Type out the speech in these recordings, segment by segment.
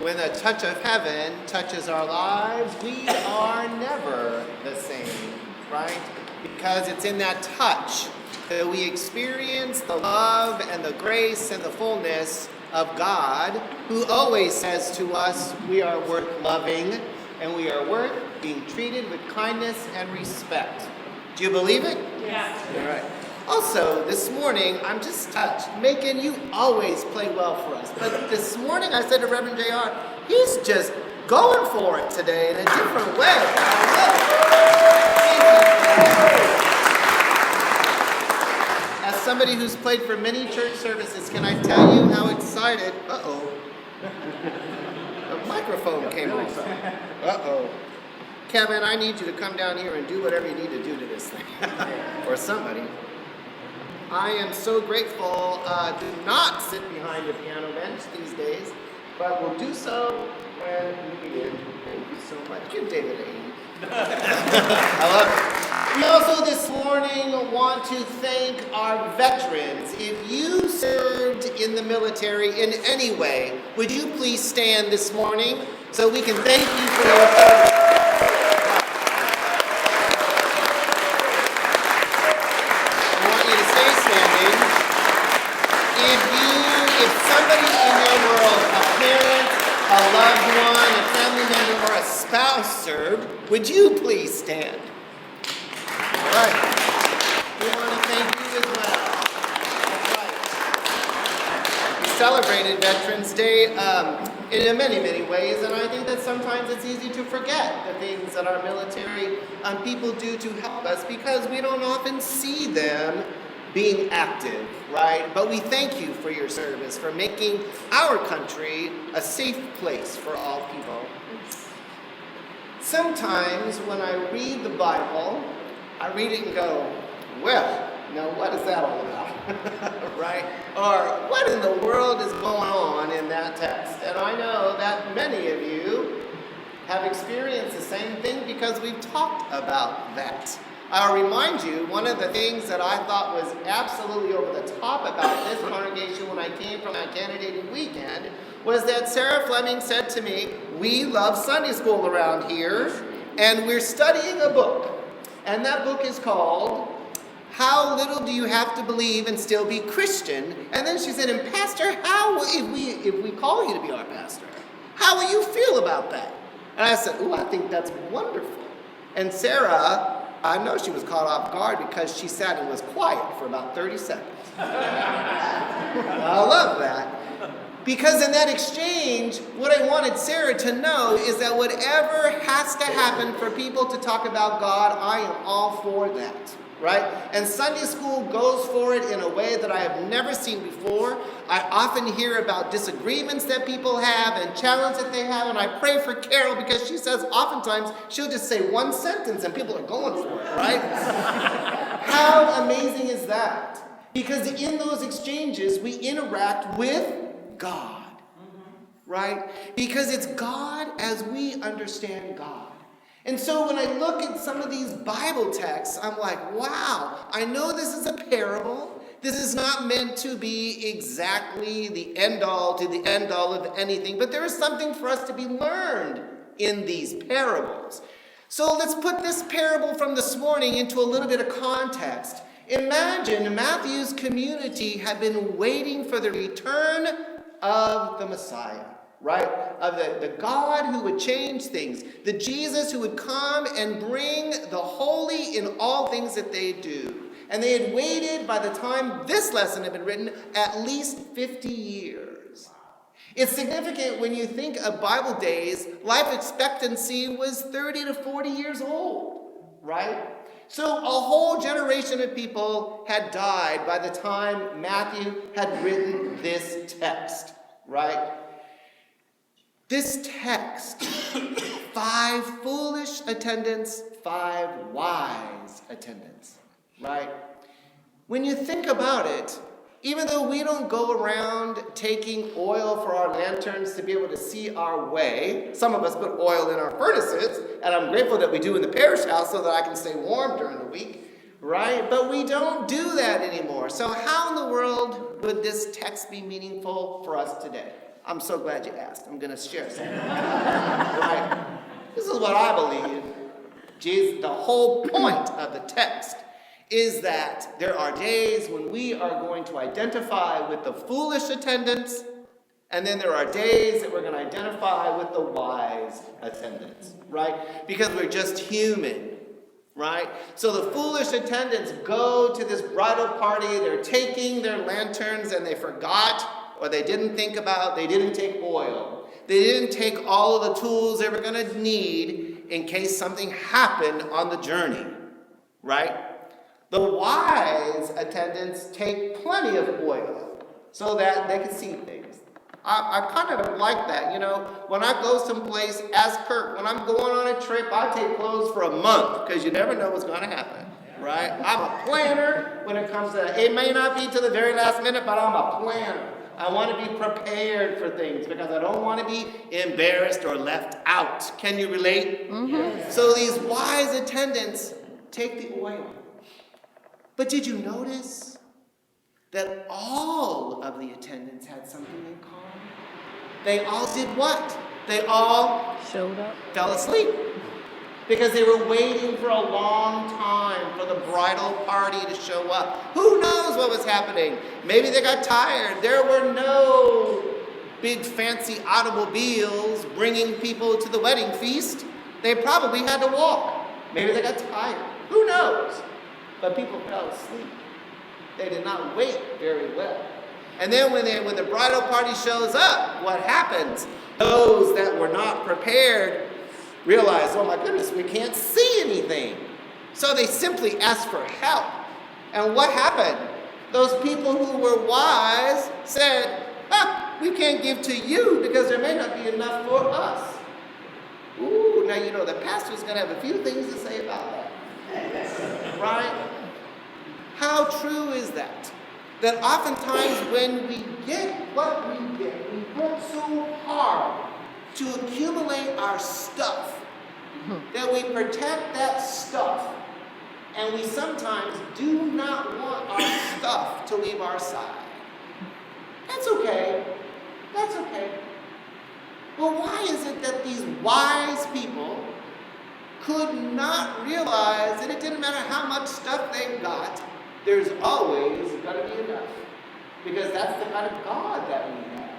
When a touch of heaven touches our lives, we are never the same, right? Because it's in that touch that we experience the love and the grace and the fullness of God, who always says to us, we are worth loving and we are worth being treated with kindness and respect. Do you believe it? Yes. All right. Also, this morning, I'm just touched. Macon, you always play well for us. But this morning, I said to Reverend JR, he's just going for it today in a different way. As somebody who's played for many church services, can I tell you how excited... The microphone came off. Kevin, I need you to come down here and do whatever you need to do to this thing. Or somebody. I am so grateful to not sit behind a piano bench these days, but will do so when needed. Thank you so much. Give David a hand. I love it. We also this morning want to thank our veterans. If you served in the military in any way, would you please stand this morning so we can thank you for your service? Served, would you please stand? All right. We want to thank you as well. All right. We celebrated Veterans Day in many, many ways, and I think that sometimes it's easy to forget the things that our military people do to help us because we don't often see them being active, right? But we thank you for your service, for making our country a safe place for all people. Sometimes when I read the Bible, I read it and go, well, now what is that all about? Right? Or what in the world is going on in that text? And I know that many of you have experienced the same thing because we've talked about that. I'll remind you, one of the things that I thought was absolutely over the top about this congregation when I came from that candidating weekend was that Sarah Fleming said to me, we love Sunday school around here, and we're studying a book. And that book is called, How Little Do You Have to Believe and Still Be Christian? And then she said, and Pastor, if we call you to be our pastor, how will you feel about that? And I said, I think that's wonderful. And Sarah, I know she was caught off guard because she sat and was quiet for about 30 seconds. I love that. Because in that exchange, what I wanted Sarah to know is that whatever has to happen for people to talk about God, I am all for that, right? And Sunday school goes for it in a way that I have never seen before. I often hear about disagreements that people have and challenges that they have, and I pray for Carol because she says oftentimes she'll just say one sentence and people are going for it, right? How amazing is that? Because in those exchanges, we interact with God, right? Because it's God as we understand God. And so when I look at some of these Bible texts, I'm like, wow, I know this is a parable. This is not meant to be exactly the end-all to the end-all of anything, but there is something for us to be learned in these parables. So let's put this parable from this morning into a little bit of context. Imagine Matthew's community had been waiting for the return of the Messiah, right? Of the God who would change things, the Jesus who would come and bring the holy in all things that they do. And they had waited, by the time this lesson had been written, at least 50 years. It's significant when you think of Bible days, life expectancy was 30 to 40 years old, right? So a whole generation of people had died by the time Matthew had written this text, right? This text, 5 foolish attendants, 5 wise attendants, right? When you think about it, even though we don't go around taking oil for our lanterns to be able to see our way, some of us put oil in our furnaces, and I'm grateful that we do in the parish house so that I can stay warm during the week, right? But we don't do that anymore. So how in the world would this text be meaningful for us today? I'm so glad you asked. I'm going to share something. Right? This is what I believe. Jesus, the whole point of the text is that there are days when we are going to identify with the foolish attendants, and then there are days that we're going to identify with the wise attendants, right? Because we're just human, right? So the foolish attendants go to this bridal party, they're taking their lanterns, and they forgot, or they didn't think about, they didn't take oil. They didn't take all of the tools they were going to need in case something happened on the journey, right? The wise attendants take plenty of oil so that they can see things. I kind of like that. When I go someplace, ask Kurt, when I'm going on a trip, I take clothes for a month because you never know what's going to happen, right? I'm a planner when it comes to that. It may not be to the very last minute, but I'm a planner. I want to be prepared for things because I don't want to be embarrassed or left out. Can you relate? Mm-hmm. So these wise attendants take the oil. But did you notice that all of the attendants had something in common? They all did what? They all showed up, fell asleep. Because they were waiting for a long time for the bridal party to show up. Who knows what was happening? Maybe they got tired. There were no big fancy automobiles bringing people to the wedding feast. They probably had to walk. Maybe they got tired. Who knows? But people fell asleep. They did not wait very well. And then when the bridal party shows up, what happens? Those that were not prepared realize, oh my goodness, we can't see anything. So they simply asked for help. And what happened? Those people who were wise said, we can't give to you because there may not be enough for us. Ooh, now the pastor's going to have a few things to say about that. Right? How true is that? That oftentimes when we get what we work so hard to accumulate our stuff, that we protect that stuff, and we sometimes do not want our stuff to leave our side. That's okay. That's okay. Well, why is it that these wise people could not realize that it didn't matter how much stuff they got, there's always going to be enough? Because that's the kind of God that we have.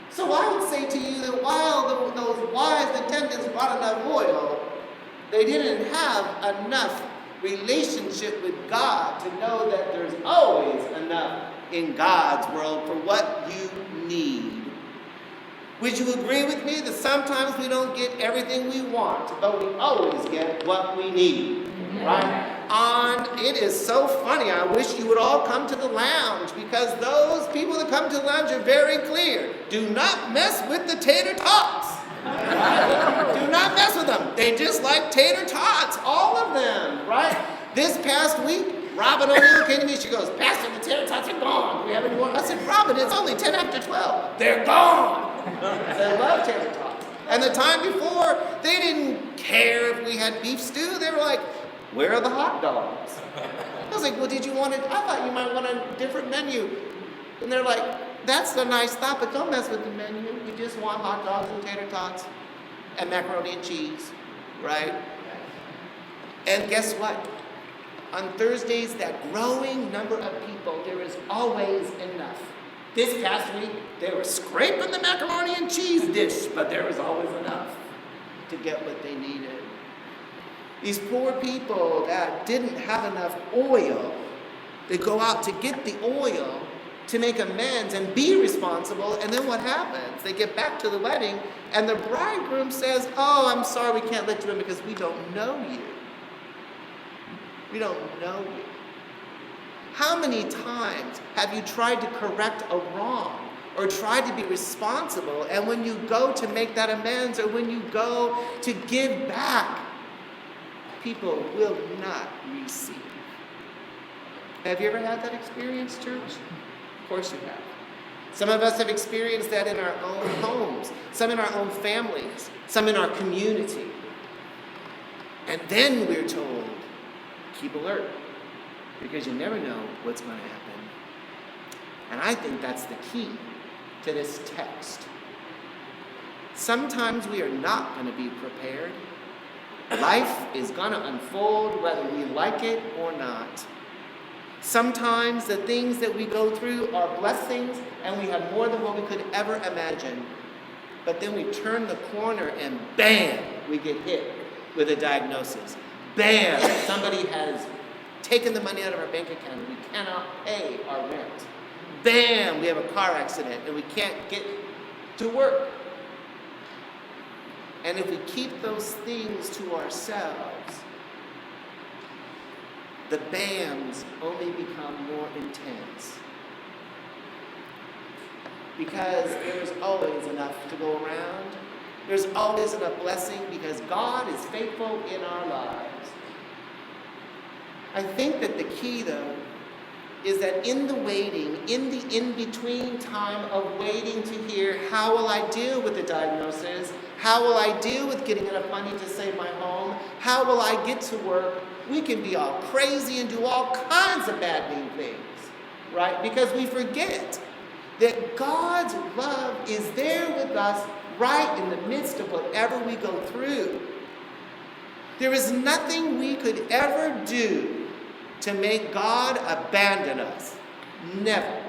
So I would say to you that while those wise attendants brought enough oil, they didn't have enough relationship with God to know that there's always enough in God's world for what you need. Would you agree with me that sometimes we don't get everything we want, but we always get what we need, right? It is so funny. I wish you would all come to the lounge because those people that come to the lounge are very clear. Do not mess with the tater tots. Right? Do not mess with them. They just like tater tots, all of them, right? This past week, Robin O'Neill came to me. She goes, Pastor, the tater tots are gone. Do we have any more? I said, Robin, it's only 10 after 12. They're gone. They love tater tots. And the time before, they didn't care if we had beef stew. They were like, where are the hot dogs? I was like, well, did you want it? I thought you might want a different menu. And they're like, that's a nice thought, but don't mess with the menu. We just want hot dogs and tater tots and macaroni and cheese, right? And guess what? On Thursdays, that growing number of people, there is always enough. This past week, they were scraping the macaroni and cheese dish, but there was always enough to get what they needed. These poor people that didn't have enough oil, they go out to get the oil to make amends and be responsible, and then what happens? They get back to the wedding, and the bridegroom says, oh, I'm sorry, we can't let you in because we don't know you. We don't know you. How many times have you tried to correct a wrong or tried to be responsible, and when you go to make that amends or when you go to give back, people will not receive? Have you ever had that experience, church? Of course you have. Some of us have experienced that in our own homes, some in our own families, some in our community. And then we're told, keep alert, because you never know what's going to happen. And I think that's the key to this text. Sometimes we are not going to be prepared. Life is going to unfold whether we like it or not. Sometimes the things that we go through are blessings and we have more than what we could ever imagine. But then we turn the corner and bam, we get hit with a diagnosis. Bam, somebody has taken the money out of our bank account and we cannot pay our rent. Bam, we have a car accident and we can't get to work. And if we keep those things to ourselves, the bams only become more intense. Because there's always enough to go around. There's always enough blessing because God is faithful in our lives. I think that the key, though, is that in the waiting, in the in-between time of waiting to hear, how will I deal with the diagnosis? How will I deal with getting enough money to save my home? How will I get to work? We can be all crazy and do all kinds of bad mean things, right? Because we forget that God's love is there with us right in the midst of whatever we go through. There is nothing we could ever do to make God abandon us. Never.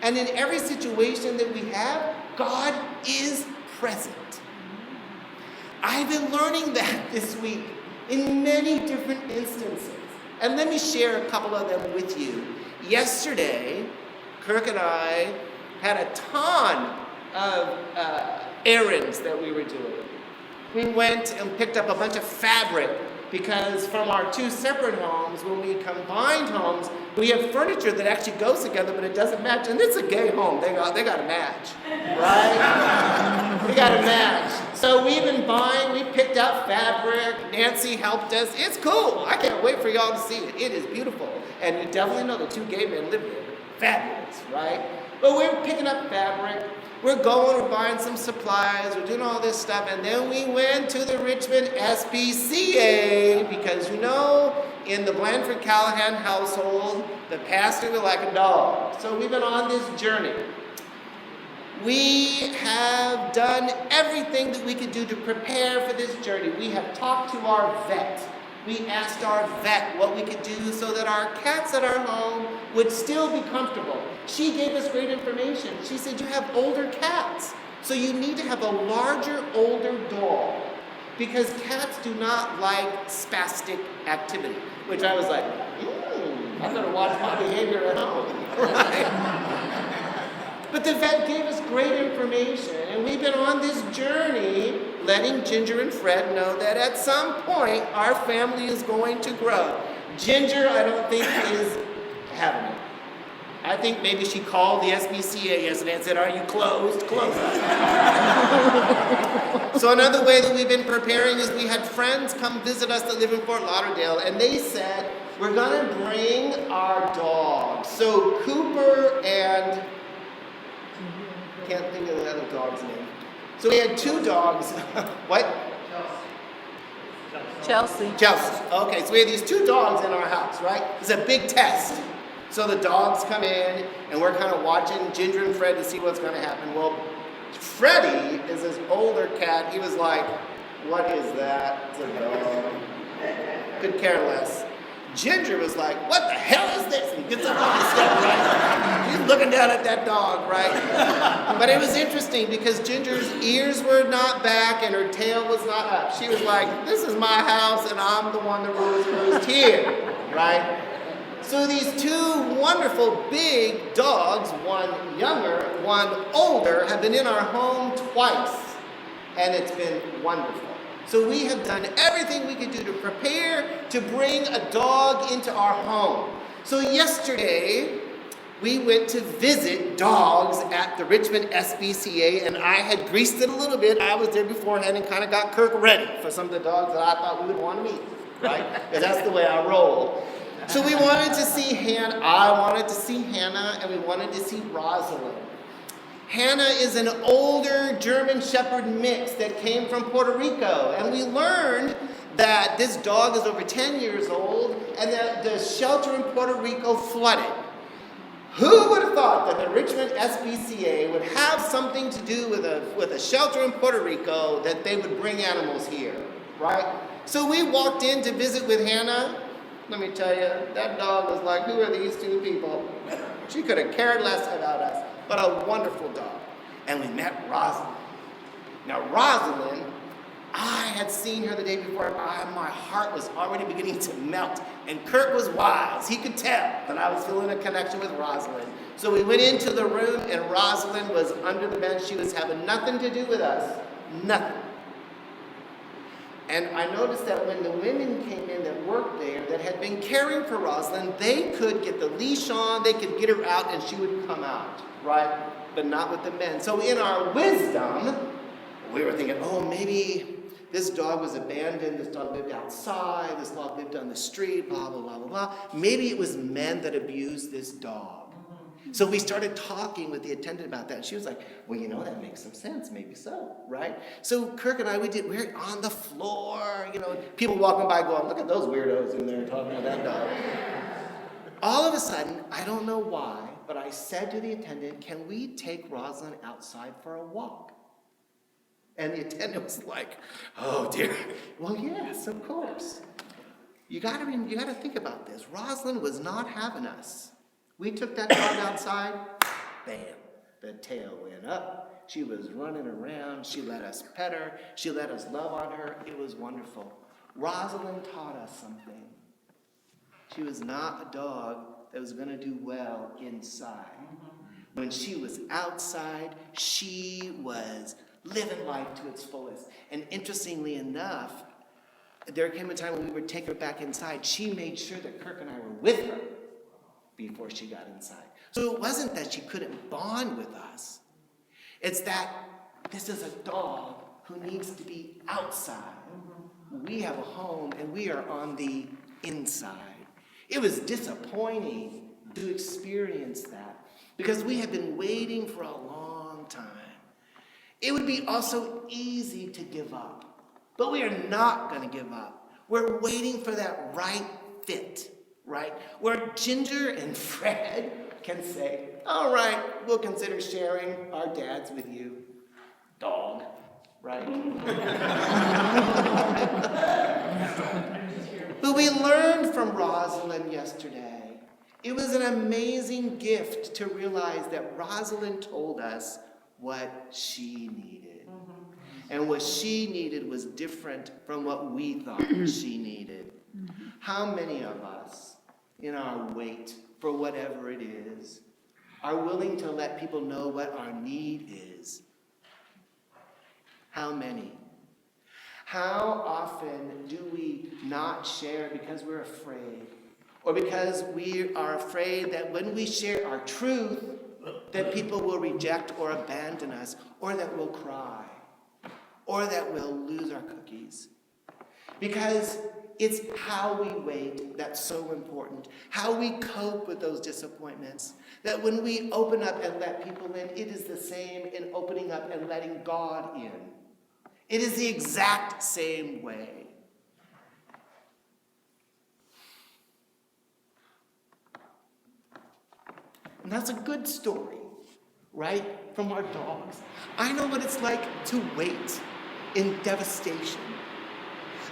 And in every situation that we have, God is present. I've been learning that this week in many different instances. And let me share a couple of them with you. Yesterday, Kirk and I had a ton of errands that we were doing. We went and picked up a bunch of fabric because from our two separate homes, when we combined homes, we have furniture that actually goes together, but it doesn't match. And it's a gay home. They got to match, right? They got to match. So we've been buying. We picked out fabric. Nancy helped us. It's cool. I can't wait for y'all to see it. It is beautiful. And you definitely know the two gay men live there. Fabulous, right? But we're picking up fabric. We're buying some supplies, we're doing all this stuff, and then we went to the Richmond SPCA because, in the Blandford Callaghan household, the pastor was like a dog. So we've been on this journey. We have done everything that we could do to prepare for this journey. We have talked to our vet. We asked our vet what we could do so that our cats at our home would still be comfortable. She gave us great information. She said, you have older cats, so you need to have a larger, older dog because cats do not like spastic activity, which I was like, I better watch my behavior at home, right? But the vet gave us great information, and we've been on this journey letting Ginger and Fred know that at some point our family is going to grow. Ginger, I don't think, is having it. I think maybe she called the SPCA yesterday and said, are you closed? Closed. So another way that we've been preparing is we had friends come visit us that live in Fort Lauderdale, and they said, we're going to bring our dogs. So Cooper and, I can't think of the other dog's name. So we had two dogs. What? Chelsea. Okay, so we had these two dogs in our house, right? It's a big test. So the dogs come in, and we're kind of watching Ginger and Fred to see what's going to happen. Well, Freddie is this older cat. He was like, what is that? It's a dog. Could care less. Ginger was like, what the hell is this? And he gets up on his step, right? He's looking down at that dog, right? But it was interesting because Ginger's ears were not back and her tail was not up. She was like, this is my house and I'm the one that rules here, right? So these two wonderful big dogs, one younger, one older, have been in our home twice. And it's been wonderful. So we have done everything we could do to prepare to bring a dog into our home. So yesterday, we went to visit dogs at the Richmond SPCA, and I had greased it a little bit. I was there beforehand and kind of got Kirk ready for some of the dogs that I thought we would want to meet, right? Because that's the way I roll. So we wanted to see Hannah, I wanted to see Hannah, and we wanted to see Rosalind. Hannah is an older German Shepherd mix that came from Puerto Rico. And we learned that this dog is over 10 years old and that the shelter in Puerto Rico flooded. Who would have thought that the Richmond SPCA would have something to do with a shelter in Puerto Rico, that they would bring animals here, right? So we walked in to visit with Hannah. Let me tell you, that dog was like, who are these two people? She could have cared less about us, but a wonderful dog. And we met Rosalind. Now Rosalind, I had seen her the day before. My heart was already beginning to melt. And Kurt was wise. He could tell that I was feeling a connection with Rosalind. So we went into the room, and Rosalind was under the bench. She was having nothing to do with us. Nothing. And I noticed that when the women came in that worked there, that had been caring for Rosalind, they could get the leash on, they could get her out, and she would come out, right? But not with the men. So in our wisdom, we were thinking, oh, maybe this dog was abandoned, this dog lived outside, this dog lived on the street, blah, blah, blah, blah, blah. Maybe it was men that abused this dog. So we started talking with the attendant about that. And she was like, well, that makes some sense. Maybe so, right? So Kirk and I, we're on the floor, people walking by going, look at those weirdos in there talking to that dog. All of a sudden, I don't know why, but I said to the attendant, can we take Rosalind outside for a walk? And the attendant was like, oh dear. Well, yes, of course. You gotta think about this. Rosalind was not having us. We took that dog outside, bam, the tail went up. She was running around. She let us pet her. She let us love on her. It was wonderful. Rosalind taught us something. She was not a dog that was going to do well inside. When she was outside, she was living life to its fullest. And interestingly enough, there came a time when we would take her back inside. She made sure that Kirk and I were with her before she got inside. So it wasn't that she couldn't bond with us. It's that this is a dog who needs to be outside. We have a home and we are on the inside. It was disappointing to experience that because we have been waiting for a long time. It would be also easy to give up, but we are not going to give up. We're waiting for that right fit. Right? Where Ginger and Fred can say, all right, we'll consider sharing our dads with you. Dog, right? But we learned from Rosalind yesterday. It was an amazing gift to realize that Rosalind told us what she needed. And what she needed was different from what we thought she needed. How many of us, in our wait for whatever it is, are willing to let people know what our need is? How many? How often do we not share because we're afraid? Or because we are afraid that when we share our truth, that people will reject or abandon us, or that we'll cry, or that we'll lose our cookies? Because it's how we wait that's so important. How we cope with those disappointments. That when we open up and let people in, it is the same in opening up and letting God in. It is the exact same way. And that's a good story, right? From our dogs. I know what it's like to wait in devastation.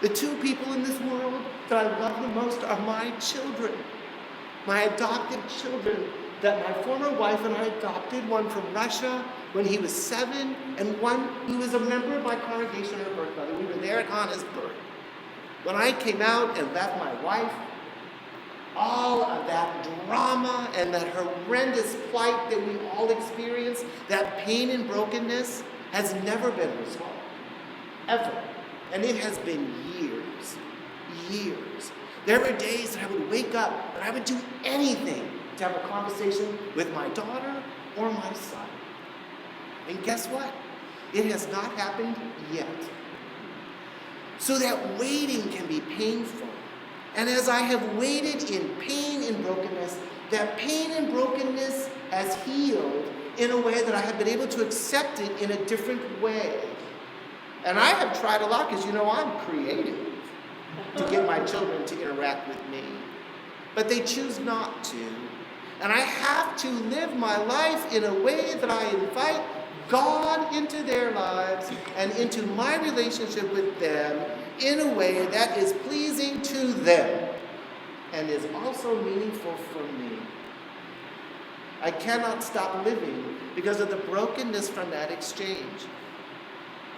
The two people in this world that I love the most are my children, my adopted children that my former wife and I adopted, one from Russia when he was 7, and one who was a member of my congregation, her birth mother. We were there at Hannah's birth. When I came out and left my wife, all of that drama and that horrendous plight that we all experienced, that pain and brokenness, has never been resolved, ever. And it has been years. There were days that I would wake up and I would do anything to have a conversation with my daughter or my son. And guess what? It has not happened yet. So that waiting can be painful. And as I have waited in pain and brokenness, that pain and brokenness has healed in a way that I have been able to accept it in a different way. And I have tried a lot because, I'm creative to get my children to interact with me. But they choose not to. And I have to live my life in a way that I invite God into their lives and into my relationship with them in a way that is pleasing to them and is also meaningful for me. I cannot stop living because of the brokenness from that exchange.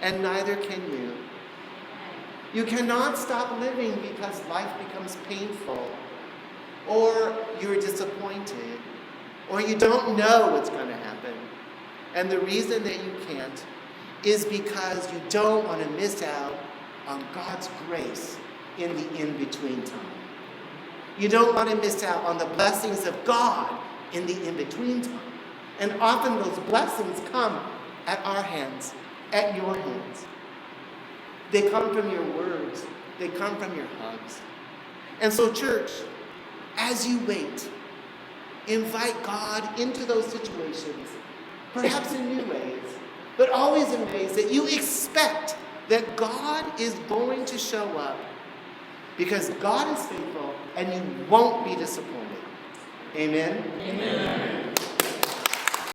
And neither can you. You cannot stop living because life becomes painful, or you're disappointed, or you don't know what's going to happen. And the reason that you can't is because you don't want to miss out on God's grace in the in-between time. You don't want to miss out on the blessings of God in the in-between time. And often those blessings come at our hands, at your hands. They come from your words. They come from your hugs. And so, church, as you wait, invite God into those situations, perhaps in new ways, but always in ways that you expect that God is going to show up, because God is faithful and you won't be disappointed. Amen? Amen.